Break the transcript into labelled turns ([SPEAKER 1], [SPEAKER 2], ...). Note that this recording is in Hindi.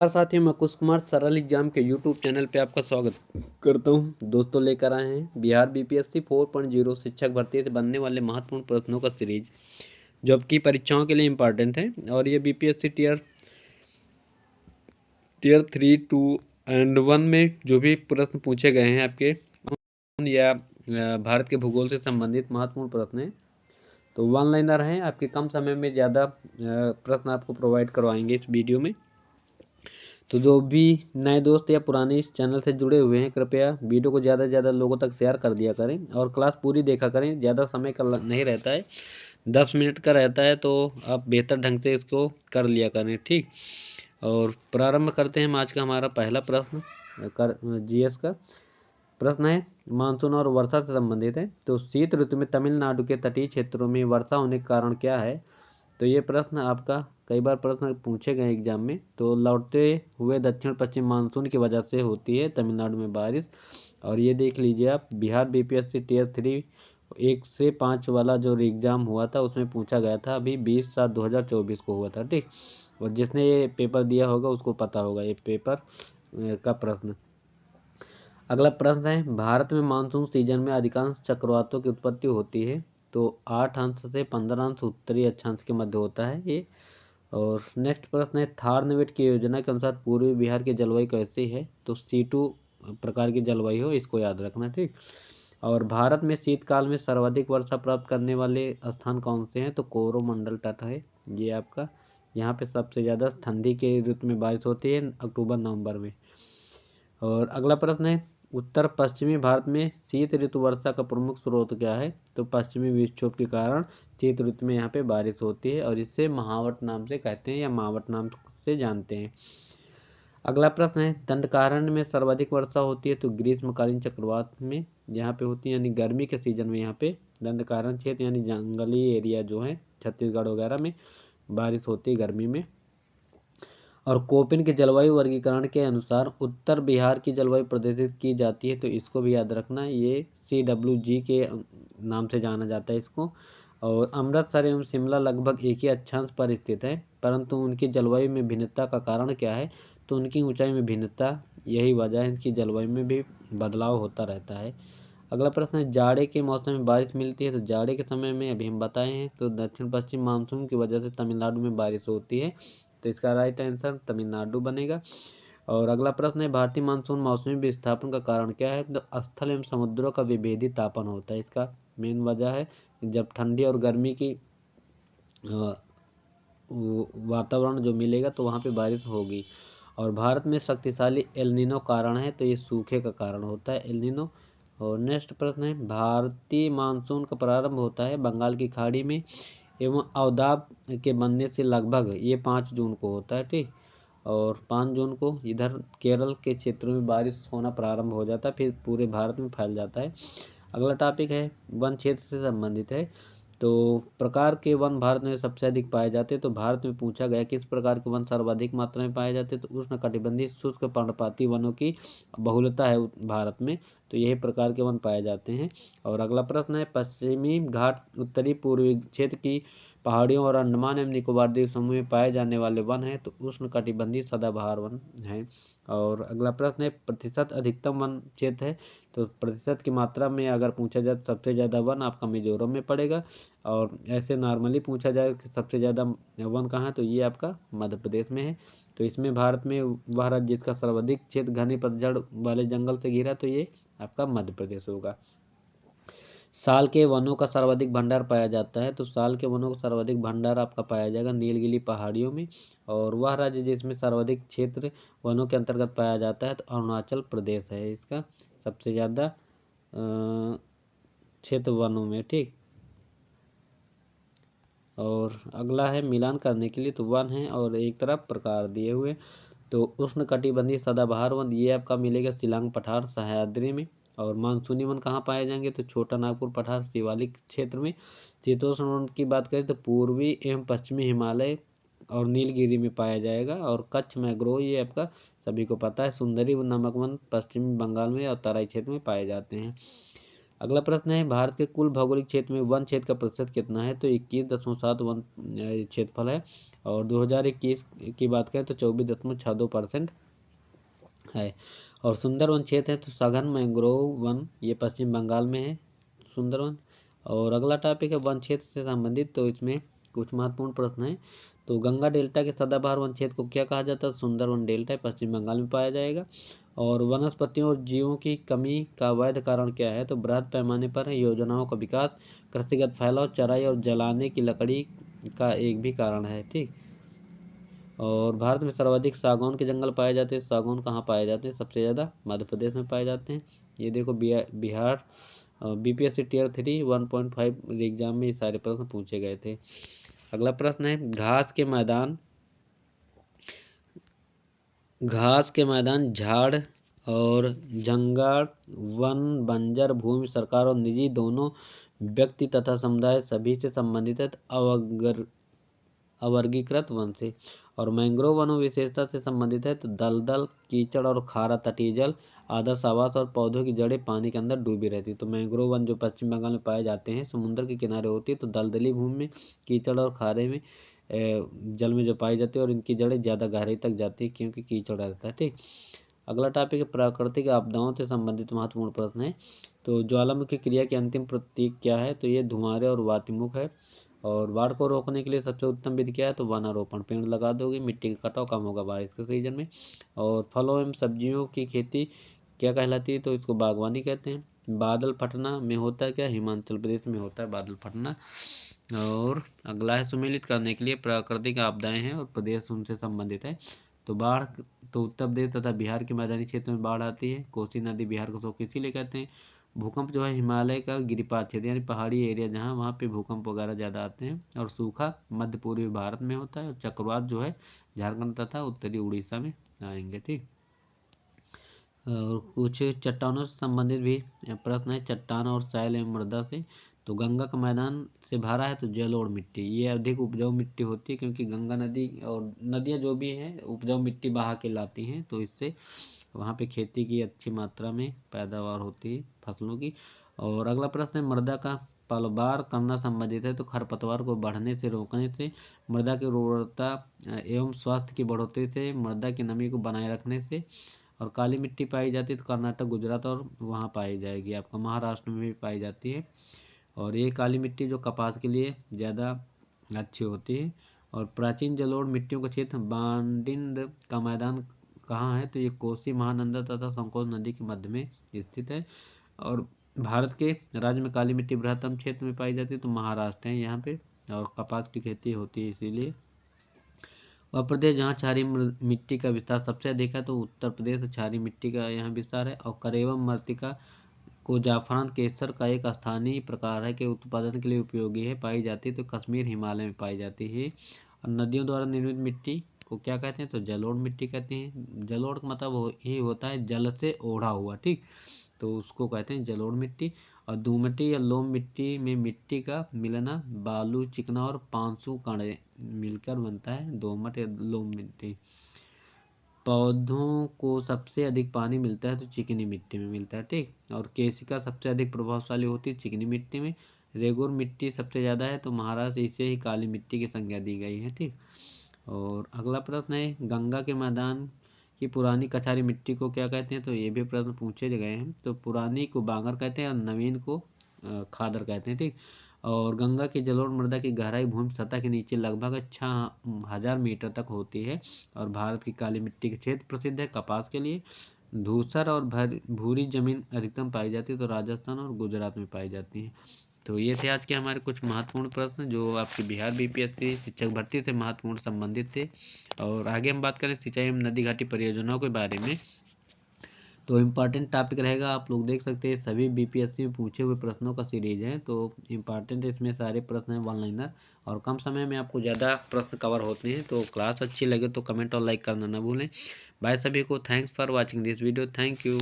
[SPEAKER 1] नमस्कार साथियों, मैं कुश कुमार सरल एग्जाम के यूट्यूब चैनल पे आपका स्वागत करता हूं। दोस्तों लेकर आए हैं बिहार बीपीएससी 4.0 शिक्षक भर्ती से बनने वाले महत्वपूर्ण प्रश्नों का सीरीज, जो आपकी परीक्षाओं के लिए इम्पोर्टेंट है। और ये बीपीएससी टीयर 3, 2 एंड 1 में जो भी प्रश्न पूछे गए हैं आपके या भारत के भूगोल से संबंधित महत्वपूर्ण प्रश्न हैं, तो वन लाइनर हैं। आपके कम समय में ज़्यादा प्रश्न आपको प्रोवाइड करवाएंगे इस वीडियो में। तो जो भी नए दोस्त या पुराने इस चैनल से जुड़े हुए हैं, कृपया वीडियो को ज़्यादा से ज़्यादा लोगों तक शेयर कर दिया करें और क्लास पूरी देखा करें। ज़्यादा समय का नहीं रहता है, 10 मिनट का रहता है, तो आप बेहतर ढंग से इसको कर लिया करें, ठीक। और प्रारंभ करते हैं। आज का हमारा पहला प्रश्न जीएस का प्रश्न है, मानसून और वर्षा से संबंधित है। तो शीत ऋतु में तमिलनाडु के तटीय क्षेत्रों में वर्षा होने के कारण क्या है? तो ये प्रश्न आपका कई बार प्रश्न पूछे गए एग्जाम में। तो लौटते हुए दक्षिण पश्चिम मानसून की वजह से होती है तमिलनाडु में बारिश। और ये देख लीजिए आप, बिहार बीपीएससी टीयर 3 1 से 5 वाला जो एग्ज़ाम हुआ था उसमें पूछा गया था, अभी 20/7/2024 को हुआ था, ठीक। और जिसने ये पेपर दिया होगा उसको पता होगा ये पेपर का प्रश्न। अगला प्रश्न है, भारत में मानसून सीजन में अधिकांश चक्रवातों की उत्पत्ति होती है। तो 8 अंश से 15 अंश उत्तरी अक्षांश के मध्य होता है ये। और नेक्स्ट प्रश्न है, थारनवेट की योजना के अनुसार पूर्वी बिहार की जलवायु कैसी है? तो C2 प्रकार की जलवायु हो, इसको याद रखना, ठीक। और भारत में शीतकाल में सर्वाधिक वर्षा प्राप्त करने वाले स्थान कौन से हैं? तो कोरोमंडल तट है ये आपका। यहाँ पे सबसे ज़्यादा ठंडी के ऋतु में बारिश होती है, अक्टूबर नवंबर में। और अगला प्रश्न है, उत्तर पश्चिमी भारत में शीत ऋतु वर्षा का प्रमुख स्रोत क्या है? तो पश्चिमी विक्षोभ के कारण शीत ऋतु में यहाँ पे बारिश होती है और इसे महावट नाम से कहते हैं या मावट नाम से जानते हैं। अगला प्रश्न है, दंडकारण्य में सर्वाधिक वर्षा होती है। तो ग्रीष्मकालीन चक्रवात में यहाँ पे होती है, यानी गर्मी के सीजन में यहाँ पे दंडकारण्य क्षेत्र यानी जंगली एरिया जो है छत्तीसगढ़ वगैरह में बारिश होती है गर्मी में। और कोपेन के जलवायु वर्गीकरण के अनुसार उत्तर बिहार की जलवायु प्रदर्शित की जाती है। तो इसको भी याद रखना, ये CWG के नाम से जाना जाता है इसको। और अमृतसर एवं शिमला लगभग एक ही अक्षांश पर स्थित है, परंतु उनकी जलवायु में भिन्नता का कारण क्या है? तो उनकी ऊंचाई में भिन्नता, यही वजह है इनकी जलवायु में भी बदलाव होता रहता है। अगला प्रश्न है, जाड़े के मौसम में बारिश मिलती है। तो जाड़े के समय में अभी हम बताए हैं, तो दक्षिण पश्चिम मानसून की वजह से तमिलनाडु में बारिश होती है। तो इसका राइट आंसर तमिलनाडु बनेगा। और अगला प्रश्न है, भारतीय मानसून मौसमी विस्थापन का कारण क्या है? तो स्थल एवं समुद्रों का विभेदी तापन होता है। इसका मेन वजह है जब ठंडी और गर्मी की वातावरण जो मिलेगा तो वहाँ पे बारिश होगी। और भारत में शक्तिशाली एल नीनो कारण है, तो ये सूखे का कारण होता है एल नीनो। और नेक्स्ट प्रश्न है, भारतीय मानसून का प्रारंभ होता है बंगाल की खाड़ी में एवं अवदाब के बनने से लगभग ये 5 जून को होता है, ठीक। और 5 जून को इधर केरल के क्षेत्रों में बारिश होना प्रारंभ हो जाता है, फिर पूरे भारत में फैल जाता है। अगला टॉपिक है, वन क्षेत्र से संबंधित है। तो प्रकार के वन भारत में सबसे अधिक पाए जाते हैं। तो भारत में पूछा गया किस प्रकार के वन सर्वाधिक मात्रा में पाए जाते हैं? तो उष्णकटिबंधीय शुष्क पर्णपाती वनों की बहुलता है भारत में, तो यही प्रकार के वन पाए जाते हैं। और अगला प्रश्न है, पश्चिमी घाट उत्तरी पूर्वी क्षेत्र की पहाड़ियों और अंडमान एवं निकोबार द्वीप समूह में पाए जाने वाले वन हैं। तो उष्णकटिबंधीय सदाबहार वन हैं। और अगला प्रश्न है, प्रतिशत अधिकतम वन क्षेत्र है। तो प्रतिशत की मात्रा में अगर पूछा जाए तो सबसे ज़्यादा वन आपका मिजोरम में पड़ेगा। और ऐसे नॉर्मली पूछा जाए कि सबसे ज़्यादा वन कहाँ है, तो ये आपका मध्य प्रदेश में है। तो इसमें भारत में वह राज्य जिसका सर्वाधिक क्षेत्र घने पतझड़ वाले जंगल से घिरा, तो ये आपका मध्य प्रदेश होगा। साल के वनों का सर्वाधिक भंडार पाया जाता है। तो साल के वनों का सर्वाधिक भंडार आपका पाया जाएगा नीलगिरी पहाड़ियों में। और वह राज्य जिसमें सर्वाधिक क्षेत्र वनों के अंतर्गत पाया जाता है तो अरुणाचल प्रदेश है इसका सबसे ज़्यादा क्षेत्र वनों में, ठीक। और अगला है, मिलान करने के लिए तो वन है और एक तरफ प्रकार दिए हुए। तो उष्णकटिबंधीय सदाबहार वन ये आपका मिलेगा शिलांग पठार सह्याद्री में। और मानसूनी वन कहाँ पाए जाएंगे? तो छोटा नागपुर पठार शिवालिक क्षेत्र में। शीतोष्ण वन की बात करें तो पूर्वी एवं पश्चिमी हिमालय और नीलगिरी में पाया जाएगा। और कच्छ मैंग्रोव ये आपका सभी को पता है। सुंदरी नमक वन पश्चिमी बंगाल में और तराई क्षेत्र में पाए जाते हैं। अगला प्रश्न है भारत के कुल भौगोलिक क्षेत्र में वन क्षेत्र का प्रतिशत कितना है, तो 21.7 वन क्षेत्रफल है। और 2021 की बात करें तो 24.62% है। और सुंदर वन क्षेत्र है तो सघन मैंग्रोव वन, ये पश्चिम बंगाल में है सुंदर वन। और अगला टॉपिक है वन क्षेत्र से संबंधित, तो इसमें कुछ महत्वपूर्ण प्रश्न है। तो गंगा डेल्टा के सदाबहार वन क्षेत्र को क्या कहा जाता है, सुंदर वन डेल्टा पश्चिम बंगाल में पाया जाएगा। और वनस्पतियों और जीवों की कमी का वैध कारण क्या है, तो बृहद पैमाने पर योजनाओं का विकास, कृषिगत फैलाव, चराई और जलाने की लकड़ी का एक भी कारण है। ठीक। और भारत में सर्वाधिक सागौन के जंगल पाए जाते हैं। सागौन कहाँ पाए जाते हैं, सबसे ज़्यादा मध्य प्रदेश में पाए जाते हैं। ये देखो बिहार बीपीएससी टियर 3 1.5 एग्जाम में ये सारे प्रश्न पूछे गए थे। अगला प्रश्न है घास के मैदान, झाड़ और जंगल, वन, बंजर भूमि सरकार और निजी दोनों व्यक्ति तथा समुदाय सभी से संबंधित है अवर्गीकृत वन से। और मैंग्रोव वनों विशेषता से संबंधित है तो दलदल, कीचड़ और खारा तटीय जल, आदर्श आवास और पौधों की जड़ें पानी के अंदर डूबी रहती है। तो मैंग्रोव वन जो पश्चिम बंगाल में पाए जाते हैं समुद्र के किनारे होती है, तो दलदली भूमि में, कीचड़ और खारे में जल में जो पाई जाती है, और इनकी जड़ें ज़्यादा गहराई तक जाती है क्योंकि कीचड़ रहता है। ठीक। अगला टॉपिक है प्राकृतिक आपदाओं से संबंधित महत्वपूर्ण प्रश्न है। तो ज्वालामुखी क्रिया की अंतिम प्रतीक क्या है, तो ये धुआंरे और वातिमुख है। और बाढ़ को रोकने के लिए सबसे उत्तम विधि क्या है, तो वनारोपण, पेड़ लगा दोगे, मिट्टी का कटाव कम होगा बारिश के सीजन में। और फलों एवं सब्जियों की खेती क्या कहलाती है, तो इसको बागवानी कहते हैं। बादल फटना में होता है क्या, हिमाचल प्रदेश में होता है बादल फटना। और अगला है सुमेलित करने के लिए प्राकृतिक आपदाएं हैं और प्रदेश उनसे संबंधित है। तो बाढ़, तो उत्तर प्रदेश तथा बिहार के मैदानी क्षेत्र में बाढ़ आती है। कोसी नदी बिहार को शोक इसीलिए कहते हैं। भूकंप जो है हिमालय का गिरिपात क्षेत्र यानी पहाड़ी एरिया जहाँ, वहाँ पे भूकंप वगैरह ज़्यादा आते हैं। और सूखा मध्य पूर्वी भारत में होता है। और चक्रवात जो है झारखंड तथा उत्तरी उड़ीसा में आएंगे। ठीक। और कुछ चट्टानों से संबंधित भी प्रश्न है, चट्टान और सैल एवं मृदा से। तो गंगा का मैदान से भरा है तो जलोढ़ मिट्टी, ये अधिक उपजाऊ मिट्टी होती है क्योंकि गंगा नदी और नदियाँ जो भी हैं उपजाऊ मिट्टी बहा के लाती हैं, तो इससे वहाँ पे खेती की अच्छी मात्रा में पैदावार होती है फसलों की। और अगला प्रश्न है मृदा का पलवार करना संबंधित है। तो खरपतवार को बढ़ने से रोकने से, मृदा की उर्वरता एवं स्वास्थ्य की बढ़ोतरी से, मृदा की नमी को बनाए रखने से। और काली मिट्टी पाई जाती है तो कर्नाटक, गुजरात और वहाँ पाई जाएगी, आपका महाराष्ट्र में भी पाई जाती है। और ये काली मिट्टी जो कपास के लिए ज़्यादा अच्छी होती है। और प्राचीन जलोढ़ मिट्टियों का क्षेत्र बांडिंद का मैदान कहाँ है, तो ये कोसी, महानंदा तथा संकोच नदी के मध्य में स्थित है। और भारत के राज्य में काली मिट्टी बृहत्तम क्षेत्र में पाई जाती है तो महाराष्ट्र है यहाँ पे, और कपास की खेती होती है इसीलिए। और प्रदेश जहाँ क्षारीय मिट्टी का विस्तार सबसे अधिक है तो उत्तर प्रदेश क्षारीय मिट्टी का यहाँ विस्तार है। और करेवम मृत्तिका को जाफरान केसर का एक स्थानीय प्रकार है के उत्पादन के लिए उपयोगी है, पाई जाती है तो कश्मीर, हिमालय में पाई जाती है। और नदियों द्वारा निर्मित मिट्टी को क्या कहते हैं, तो जलोढ़ मिट्टी कहते हैं। जलोढ़ का मतलब ही होता है जल से ओढ़ा हुआ। ठीक। तो उसको कहते हैं जलोढ़ मिट्टी। और दोमटी या लोम मिट्टी में मिट्टी का मिलना, बालू, चिकना और पांसु कण मिलकर बनता है दोमट या लोम मिट्टी। पौधों को सबसे अधिक पानी मिलता है तो चिकनी मिट्टी में मिलता है। ठीक। और केशिका सबसे अधिक प्रभावशाली होती है चिकनी मिट्टी में। रेगुर मिट्टी सबसे ज़्यादा है तो महाराष्ट्र, इसे ही काली मिट्टी की संज्ञा दी गई है। ठीक। और अगला प्रश्न है गंगा के मैदान की पुरानी कछारी मिट्टी को क्या कहते हैं, तो ये भी प्रश्न पूछे गए हैं। तो पुरानी को बांगर कहते हैं और नवीन को खादर कहते हैं। ठीक। और गंगा की जलोढ़ मृदा की गहराई भूमि सतह के नीचे लगभग 6000 मीटर तक होती है। और भारत की काली मिट्टी के क्षेत्र प्रसिद्ध है कपास के लिए। धूसर और भूरी जमीन अधिकतम पाई जाती है तो राजस्थान और गुजरात में पाई जाती है। तो ये थे आज के हमारे कुछ महत्वपूर्ण प्रश्न जो आपके बिहार बीपीएससी शिक्षक भर्ती से महत्वपूर्ण संबंधित थे। और आगे हम बात करें सिंचाई एवं नदी घाटी परियोजनाओं के बारे में, तो इम्पॉर्टेंट टॉपिक रहेगा। आप लोग देख सकते हैं सभी बीपीएससी में पूछे हुए प्रश्नों का सीरीज है, तो इम्पॉर्टेंट इसमें सारे प्रश्न हैं वन लाइनर, और कम समय में आपको ज़्यादा प्रश्न कवर होते हैं। तो क्लास अच्छी लगे तो कमेंट और लाइक करना ना भूलें। बाय सभी को, thanks for watching this video, thank you.